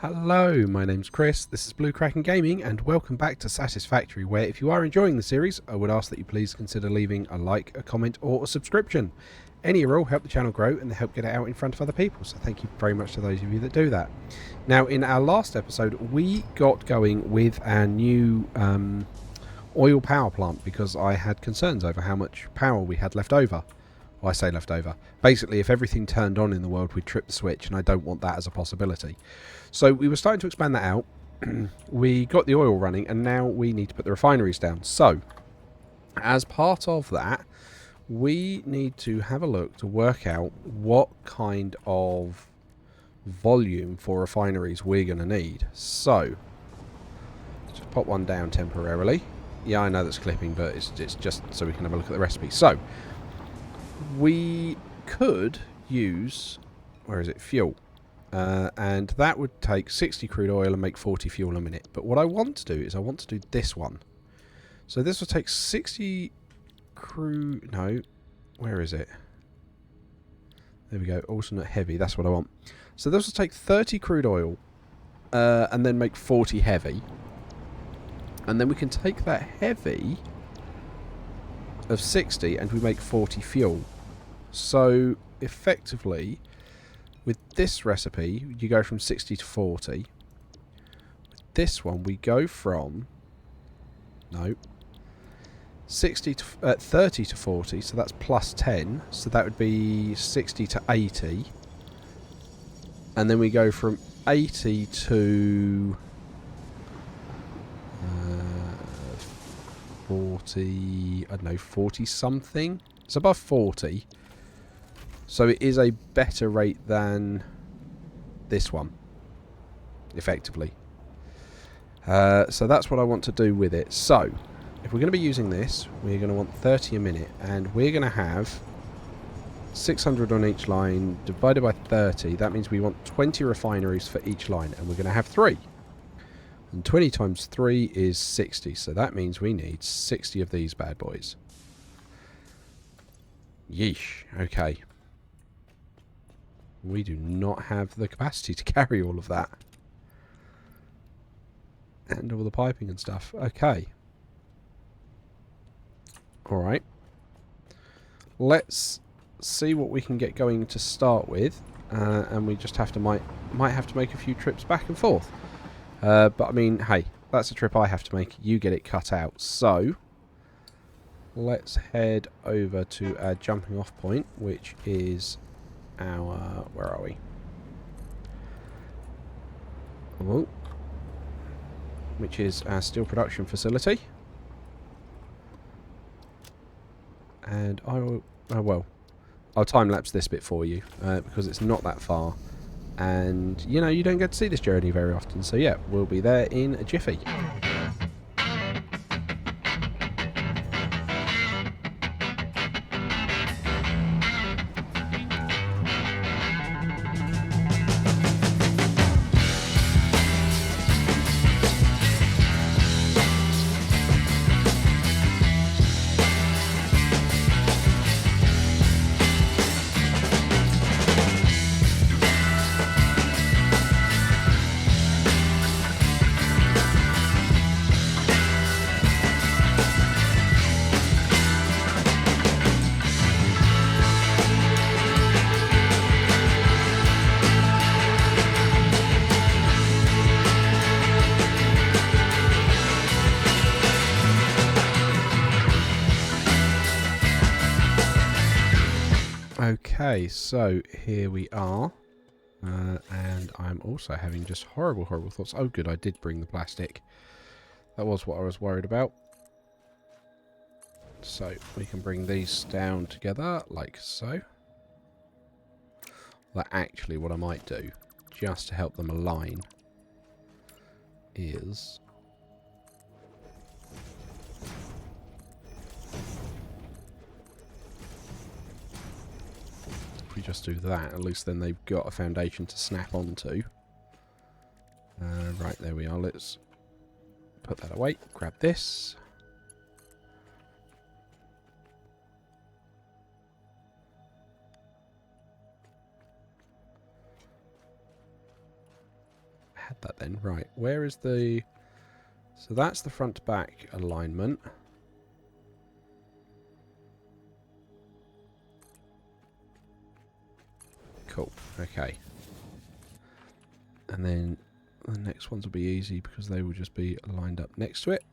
Hello, my name's Chris, this is Blue Kraken Gaming, and welcome back to Satisfactory, where if you are enjoying the series, I would ask that you please consider leaving a like, a comment, or a subscription. Any or all help the channel grow and help get it out in front of other people, so thank you very much to those of you that do that. Now, in our last episode, we got going with our new oil power plant because I had concerns over how much power we had left over. Well, I say left over. Basically, if everything turned on in the world, we'd trip the switch, and I don't want that as a possibility. So we were starting to expand that out. We got the oil running, and now we need to put the refineries down. So, as part of that, we need to have a look to work out what kind of volume for refineries we're going to need. So, just pop one down temporarily. Yeah, I know that's clipping, but it's just so we can have a look at the recipe. So, we could use, where is it, fuel. And that would take 60 crude oil and make 40 fuel a minute. But what I want to do is I want to do this one. So this will take 60 crude... No, where is it? There we go, alternate heavy, that's what I want. So this will take 30 crude oil and then make 40 heavy. And then we can take that heavy of 60 and we make 40 fuel. So effectively, with this recipe, you go from 60 to 40. With this one, we go from 30 to 40, so that's plus 10. So that would be 60 to 80. And then we go from 80 to 40, I don't know, 40 something. It's above 40. So it is a better rate than this one, effectively. So that's what I want to do with it. So, if we're going to be using this, we're going to want 30 a minute. And we're going to have 600 on each line divided by 30. That means we want 20 refineries for each line. And we're going to have 3. And 20 times 3 is 60. So that means we need 60 of these bad boys. Yeesh. Okay. We do not have the capacity to carry all of that. And all the piping and stuff. Okay. Alright. Let's see what we can get going to start with. And we just have to might have to make a few trips back and forth. But I mean, hey, that's a trip I have to make. You get it cut out. So, let's head over to our jumping off point, which is our... where are we? Oh, which is our steel production facility. And I will... oh, well, I'll time-lapse this bit for you, because it's not that far. And, you know, you don't get to see this journey very often. So, yeah, we'll be there in a jiffy. Okay, so here we are. And I'm also having just horrible thoughts. Oh good, I did bring the plastic. That was what I was worried about. So, we can bring these down together, like so. Well, actually, what I might do, just to help them align, is... if we just do that, at least then they've got a foundation to snap onto. Right, there we are. Let's put that away. Grab this. had that then. Right, where is the... So that's the front to back alignment. Cool, okay. And then the next ones will be easy because they will just be lined up next to it.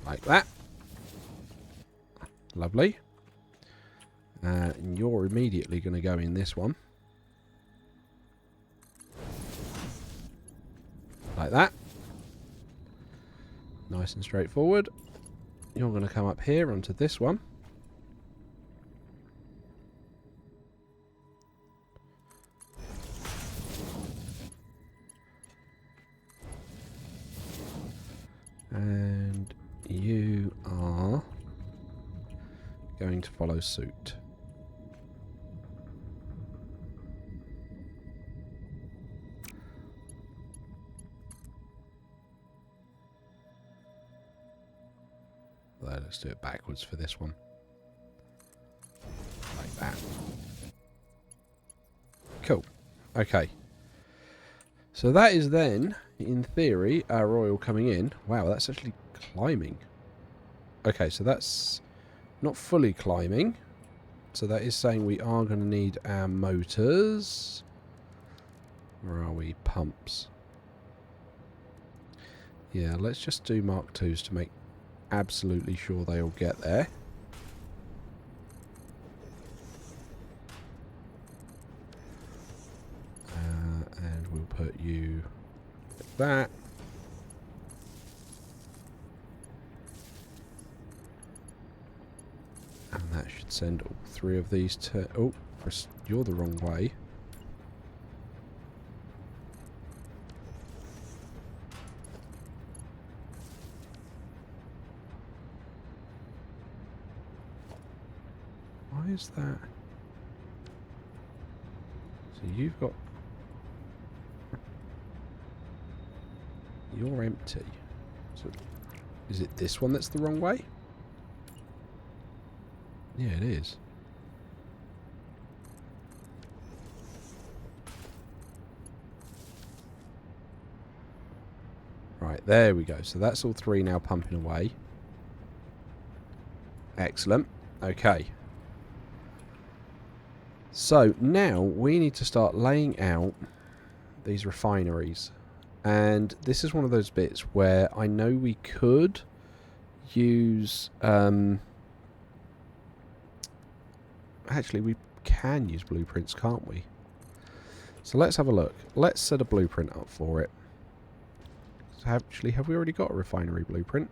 Like that. Lovely. And you're immediately going to go in this one. Like that. Nice and straightforward. You're going to come up here onto this one. And you are going to follow suit. Let's do it backwards for this one. Like that. Cool. Okay. So that is then, in theory, our oil coming in. Wow, that's actually climbing. Okay, so that's not fully climbing. So that is saying we are going to need our motors. Where are we? Pumps. Yeah, let's just do Mark IIs to make absolutely sure they all get there. And we'll put you like that. And that should send all three of these to... Oh, you're the wrong way. Why is that? So you've got... You're empty. So is it this one that's the wrong way? Yeah, it is. Right, there we go. So that's all three now pumping away. Excellent. Okay. So now we need to start laying out these refineries. And this is one of those bits where I know we could use... actually, we can use blueprints, can't we? So let's have a look. Let's set a blueprint up for it. So actually, have we already got a refinery blueprint?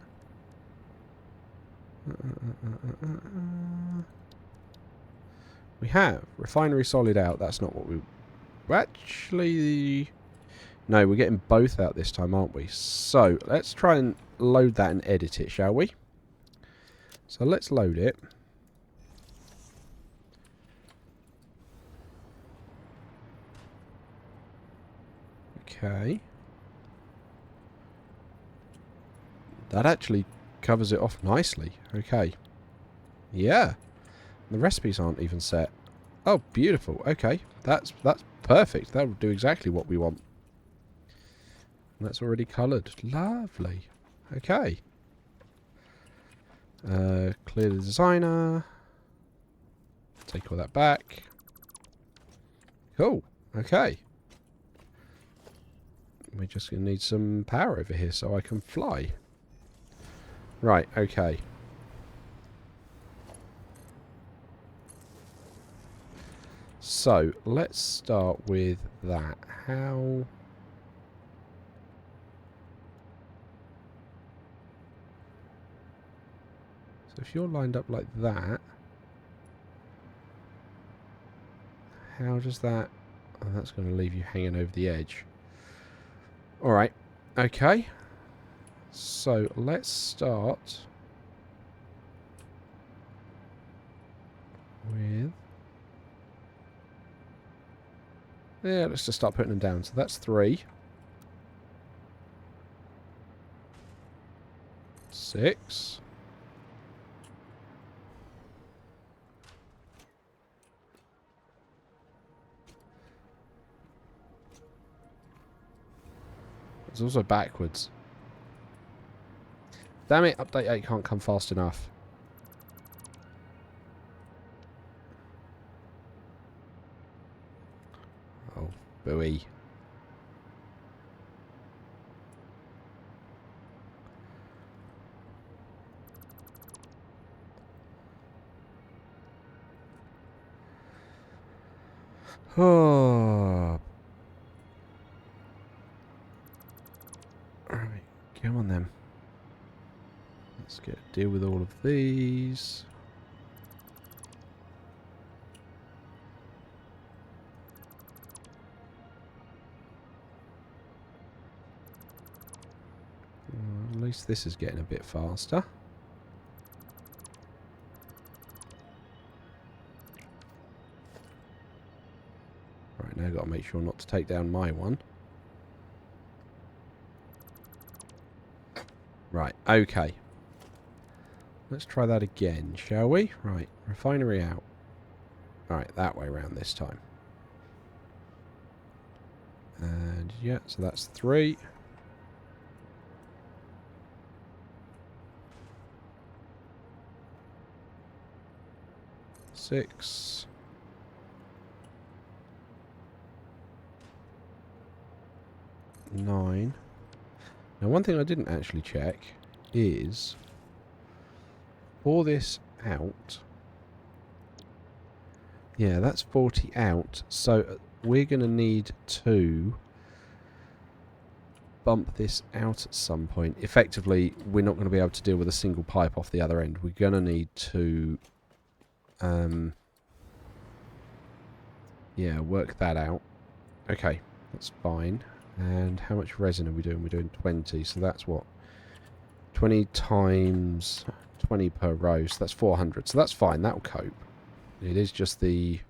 We have. Refinery solid out. That's not what we... Actually... No, we're getting both out this time, aren't we? So, let's try and load that and edit it, shall we? So, let's load it. Okay. That actually covers it off nicely. Okay. Yeah. The recipes aren't even set. Oh, beautiful. Okay. That's perfect. That will do exactly what we want. And that's already coloured. Lovely. Okay. Clear the designer. Take all that back. Cool. Okay. We're just going to need some power over here so I can fly. Right, okay. So, let's start with that. How... So if you're lined up like that, how does that... Oh, that's going to leave you hanging over the edge. Alright, okay. So let's start with... Yeah, let's just start putting them down. So that's 3. 6. It's also backwards. Damn it, update 8 can't come fast enough. Oh, booey. Oh. Alright, come on then. Let's deal with all of these. At least this is getting a bit faster. Right, now I've got to make sure not to take down my one. Right, okay. Let's try that again, shall we? Right, refinery out. Alright, that way around this time. And yeah, so that's 3. Six. 9. Now, one thing I didn't actually check is for this out. Yeah, that's 40 out. So we're going to need to bump this out at some point. Effectively, we're not going to be able to deal with a single pipe off the other end. We're going to need to yeah, work that out. Okay, that's fine. And how much resin are we doing? We're doing 20, so that's what? 20 times 20 per row, so that's 400. So that's fine, that'll cope. It is just the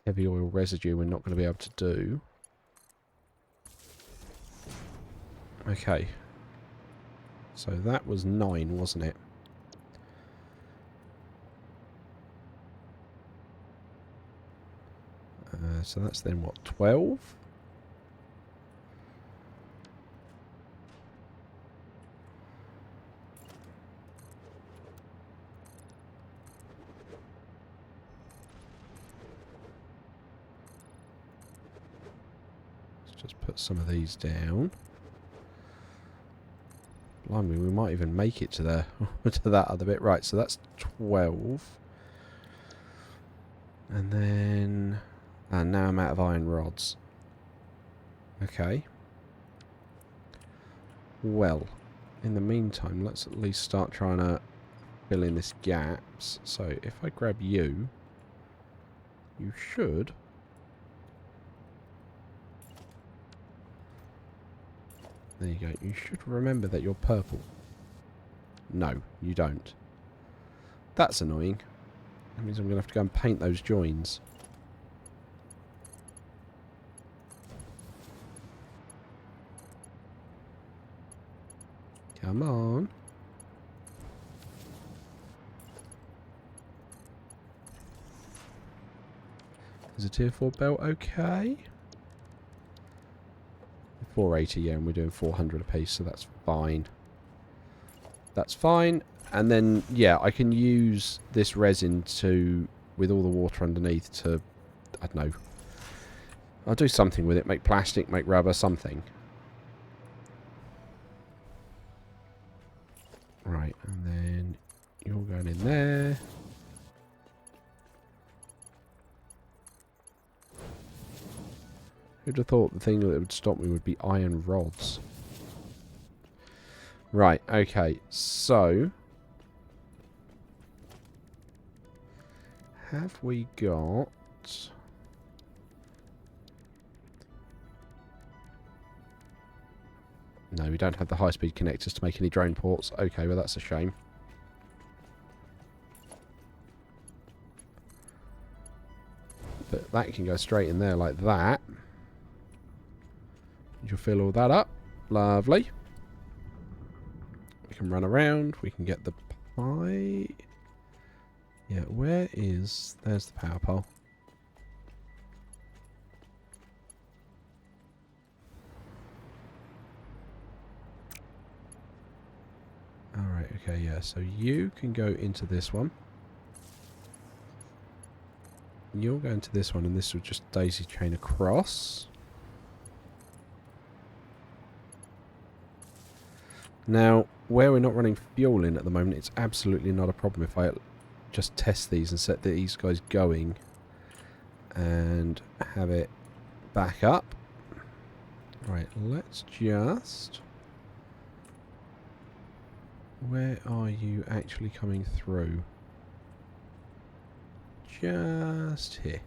heavy oil residue we're not going to be able to do. Okay. So that was 9, wasn't it? So that's then what, 12? Let's just put some of these down. Blimey, we might even make it to the to that other bit. Right, so that's 12. And then... And now I'm out of iron rods. Okay. Well, in the meantime, let's at least start trying to fill in this gaps. So if I grab you, you should... There you go. You should remember that you're purple. No, you don't. That's annoying. That means I'm going to have to go and paint those joins. Come on. Is a tier 4 belt okay? 480, yeah, and we're doing 400 a piece, so that's fine. That's fine. And then, yeah, I can use this resin to, with all the water underneath, to, I don't know. I'll do something with it. Make plastic, make rubber, something. Right, and then you're going in there. Who'd have thought the thing that would stop me would be iron rods? Right, okay, so... Have we got... No, we don't have the high-speed connectors to make any drone ports. Okay, well that's a shame. But that can go straight in there like that. You'll fill all that up. Lovely. We can run around. We can get the pie. Yeah, where is... There's the power pole. Okay, yeah, so you can go into this one. You'll go into this one, and this will just daisy chain across. Now, where we're not running fuel in at the moment, it's absolutely not a problem if I just test these and set these guys going and have it back up. Right, let's just... Where are you actually coming through? Just here.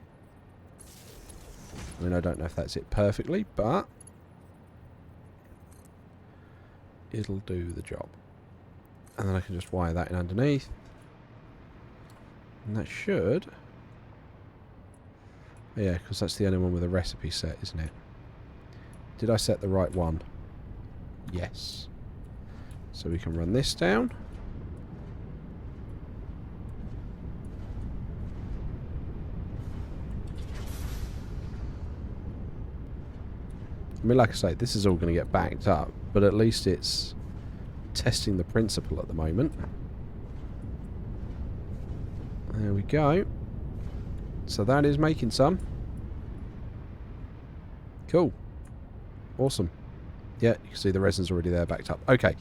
I mean, I don't know if that's it perfectly, but it'll do the job. And then I can just wire that in underneath. And that should... Yeah, because that's the only one with a recipe set, isn't it? Did I set the right one? Yes. So we can run this down. I mean, like I say, this is all going to get backed up, but at least it's testing the principle at the moment. There we go. So that is making some. Cool. Awesome. Yeah, you can see the resin's already there backed up. Okay,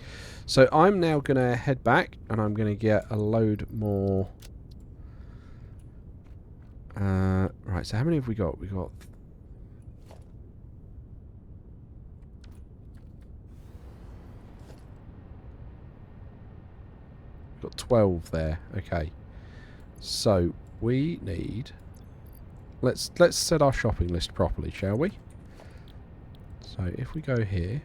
so I'm now going to head back and I'm going to get a load more. Right, so how many have we got? We got... We've got 12 there. Okay. So we need... Let's set our shopping list properly, shall we? So if we go here...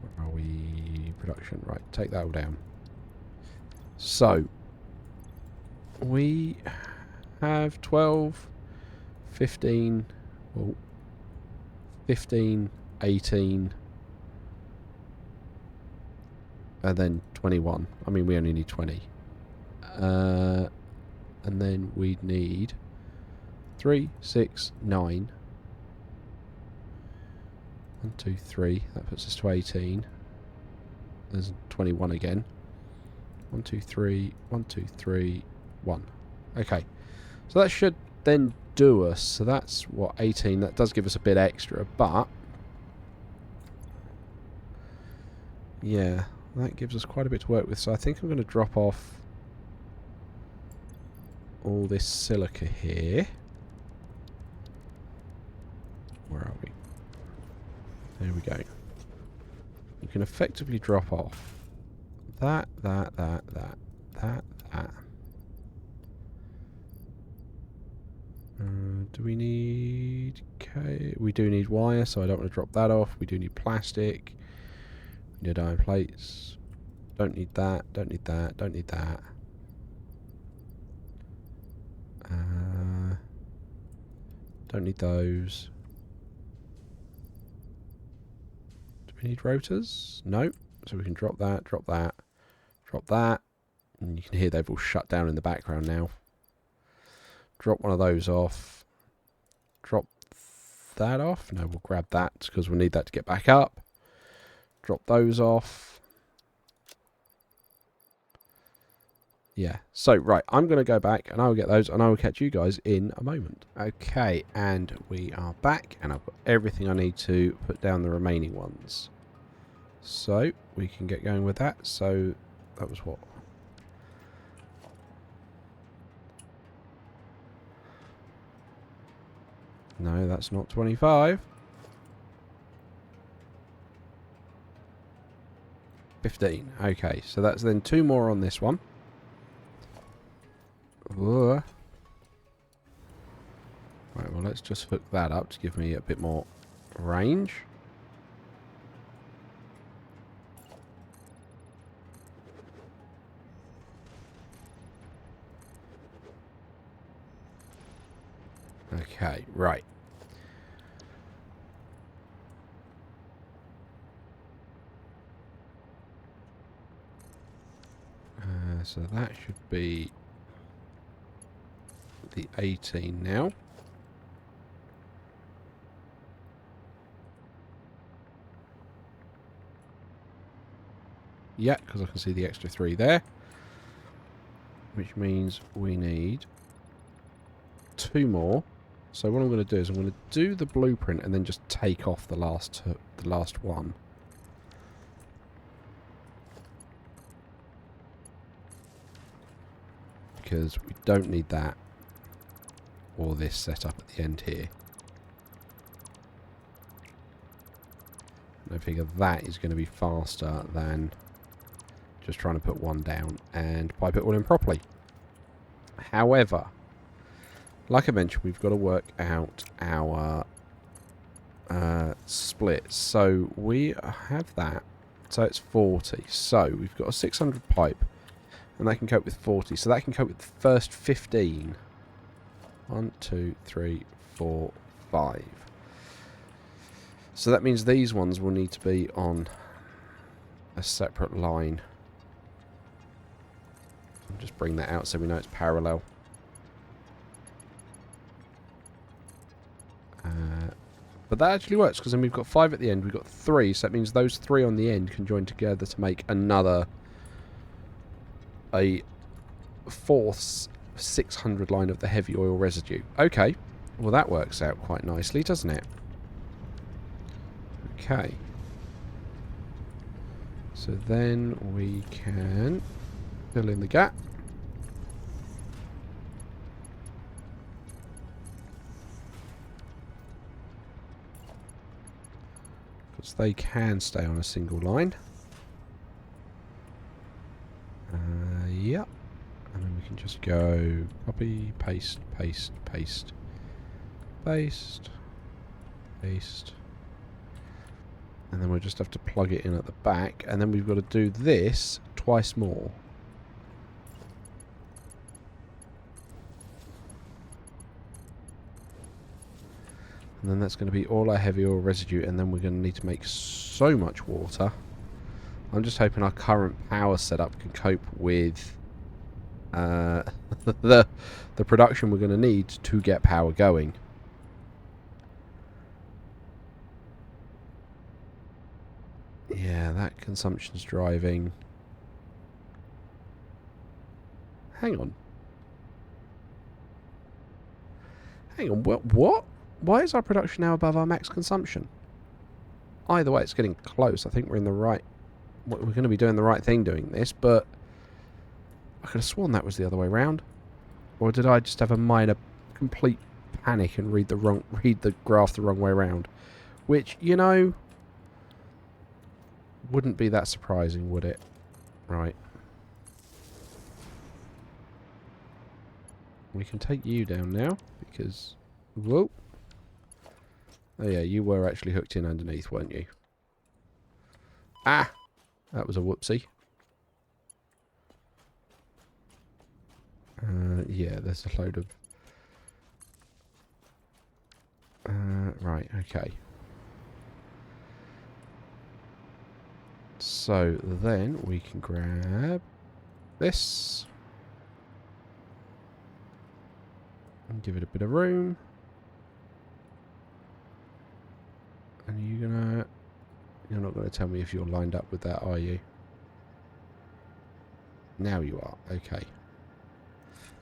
Where are we? Production. Right, take that all down. So we have 12, 15, well, 15, 18, and then 21. I mean, we only need 20. And then we'd need 3, 6, 9. 1, 2, 3. That puts us to 18. There's 21 again. 1, 2, 3. 1, 2, 3. 1. Okay. So that should then do us. So that's, what, 18. That does give us a bit extra, but... Yeah, that gives us quite a bit to work with. So I think I'm going to drop off all this silica here. Where are we? There we go. You can effectively drop off that. Do we need... Okay, we do need wire, so I don't want to drop that off. We do need plastic. We need iron plates. Don't need that, don't need that, don't need that. Don't need those. Do we need rotors? No. So we can drop that, drop that, drop that. And you can hear they've all shut down in the background now. Drop one of those off. Drop that off. No, we'll grab that because we'll need that to get back up. Drop those off. Yeah. So, right, I'm going to go back and I will get those and I will catch you guys in a moment. Okay, and we are back and I've got everything I need to put down the remaining ones. So, we can get going with that. So, that was what? No, that's not 25. 15. Okay, so that's then 2 more on this one. Right, well, let's just hook that up to give me a bit more range. Okay, right. So that should be the 18 now. Yeah, because I can see the extra 3 there. Which means we need 2 more. So what I'm going to do is I'm going to do the blueprint and then just take off the last one. Because we don't need that or this setup at the end here. And I figure that is going to be faster than just trying to put one down and pipe it all in properly. However, like I mentioned, we've got to work out our split. So we have that. So it's 40. So we've got a 600 pipe. And that can cope with 40. So that can cope with the first 15. 1, 2, 3, 4, 5. So that means these ones will need to be on a separate line. I'll just bring that out so we know it's parallel. But that actually works, because then we've got 5 at the end, we've got 3, so that means those 3 on the end can join together to make another, a 4th 600 line of the heavy oil residue. Okay, well that works out quite nicely, doesn't it? Okay. So then we can fill in the gap. Because they can stay on a single line. Yep. And then we can just go copy, paste, paste, paste, paste, paste. And then we'll just have to plug it in at the back. And then we've got to do this twice more. And then that's going to be all our heavy oil residue. And then we're going to need to make so much water. I'm just hoping our current power setup can cope with the production we're going to need to get power going. Yeah, that consumption's driving. Hang on. Hang on, what? Why is our production now above our max consumption? Either way, it's getting close. I think we're in the right... We're going to be doing the right thing doing this, but I could have sworn that was the other way around. Or did I just have a minor complete panic and read the graph the wrong way around? Which, you know, wouldn't be that surprising, would it? Right. We can take you down now, because... Whoa. Oh yeah, you were actually hooked in underneath, weren't you? Ah! That was a whoopsie. Yeah, there's a load of... right, okay. So then we can grab this. And give it a bit of room. And you're not going to tell me if you're lined up with that, are you? Now you are. Okay.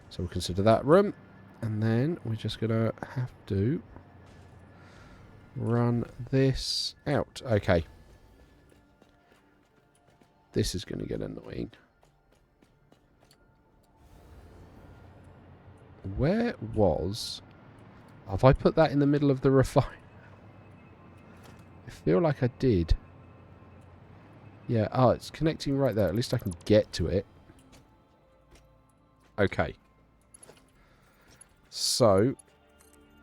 So we'll consider that room. And then we're just going to have to run this out. Okay. This is going to get annoying. Where was... Have I put that in the middle of the refinery? I feel like I did. Yeah, oh, it's connecting right there. At least I can get to it. Okay. So,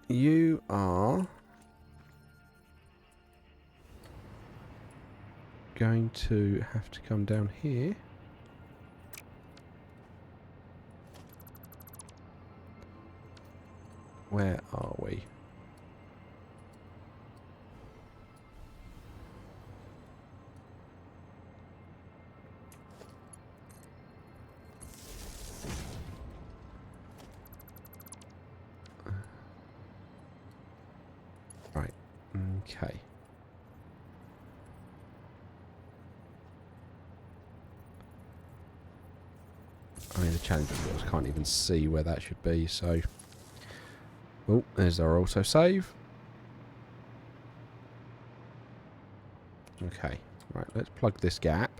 you are going to have to come down here. Where are we? Right. Okay. I mean, the challenge of course can't even see where that should be, so... Oh, there's our autosave. Okay, right, let's plug this gap.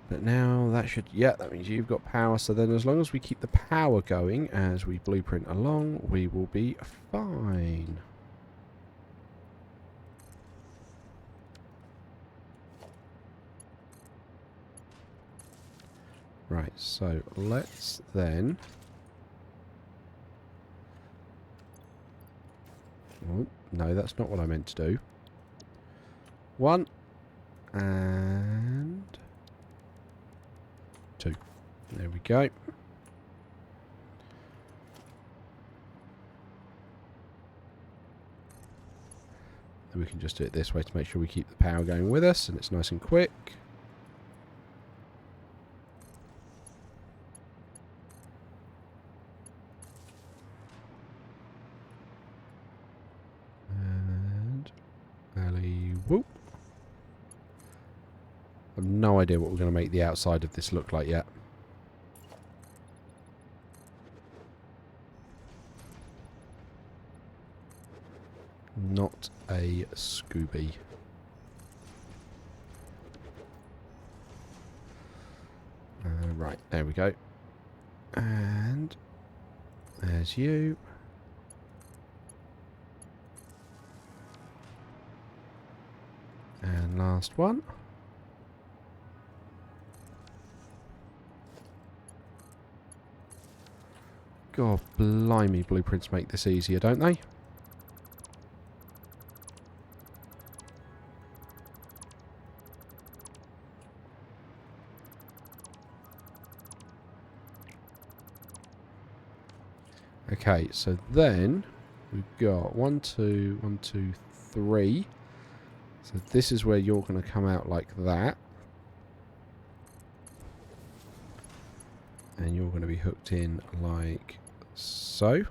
But now that should... Yeah, that means you've got power, so then as long as we keep the power going as we blueprint along, we will be fine. Right, so let's then... Oh, no, that's not what I meant to do. 1 and 2. There we go. Then we can just do it this way to make sure we keep the power going with us and it's nice and quick. Whoop. I've no idea what we're going to make the outside of this look like yet. Not a Scooby. Right, there we go. And there's you. And last one. God blimey, blueprints make this easier, don't they? Okay, so then we've got 1, 2, 1, 2, 3. So this is where you're going to come out like that. And you're going to be hooked in like so. And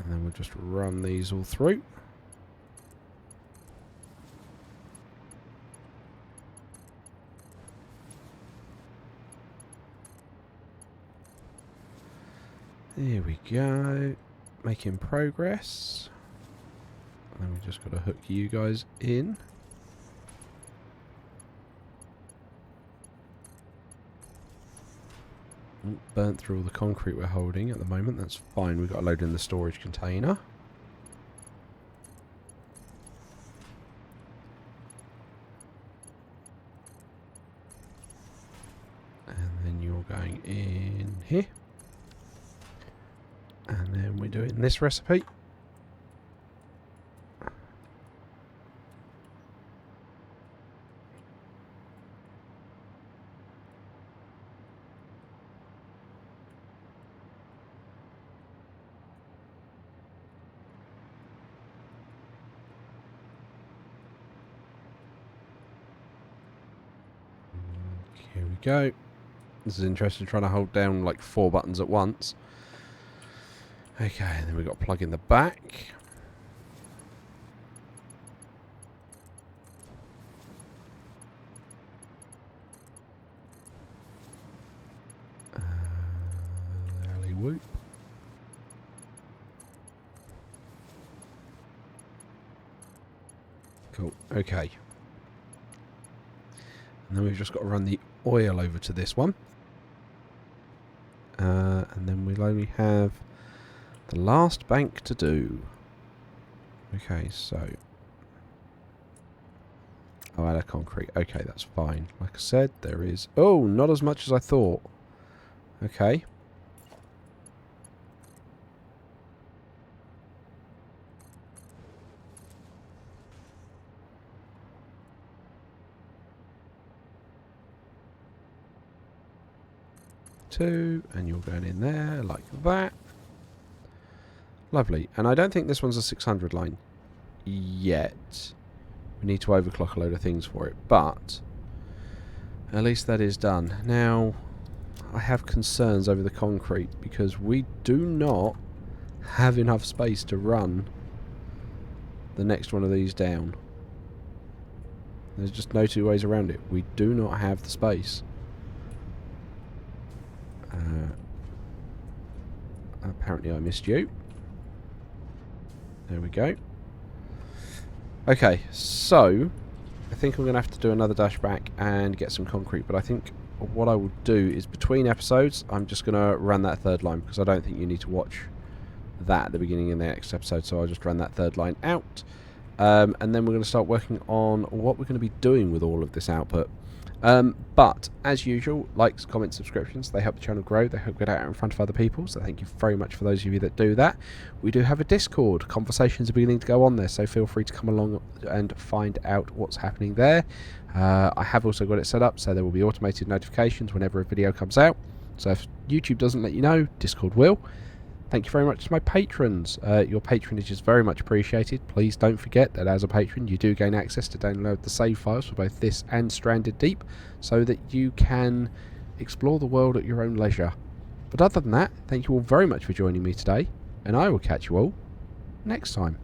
then we'll just run these all through. There we go. Making progress. And we've just got to hook you guys in. Burnt through all the concrete we're holding at the moment. That's fine. We've got to load in the storage container. And then you're going in here. And then we're doing this recipe. Here we go. This is interesting, trying to hold down like 4 buttons at once. Okay, and then we've got to plug in the back. Alley whoop. Cool, okay. And then we've just got to run the oil over to this one. And then we'll only have the last bank to do. Okay, so... Oh, add a concrete. Okay, that's fine. Like I said, there is... Oh, not as much as I thought. Okay. Two, and you're going in there like that. Lovely. And I don't think this one's a 600 line yet. We need to overclock a load of things for it, but at least that is done. Now, I have concerns over the concrete because we do not have enough space to run the next one of these down. There's just no two ways around it. We do not have the space. Apparently I missed you. There we go. Okay, so I think I'm going to have to do another dash back and get some concrete, but I think what I will do is between episodes I'm just going to run that third line, because I don't think you need to watch that at the beginning of the next episode, so I'll just run that third line out. And then we're going to start working on what we're going to be doing with all of this output. But as usual, likes, comments, subscriptions, they help the channel grow, they help get out in front of other people, so thank you very much for those of you that do that. We do have a Discord. Conversations are beginning to go on there, so feel free to come along and find out what's happening there. I have also got it set up so there will be automated notifications whenever a video comes out, so if YouTube doesn't let you know, Discord will. Thank you very much to my patrons. Your patronage is very much appreciated. Please don't forget that as a patron you do gain access to download the save files for both this and Stranded Deep, so that you can explore the world at your own leisure. But other than that, thank you all very much for joining me today, and I will catch you all next time.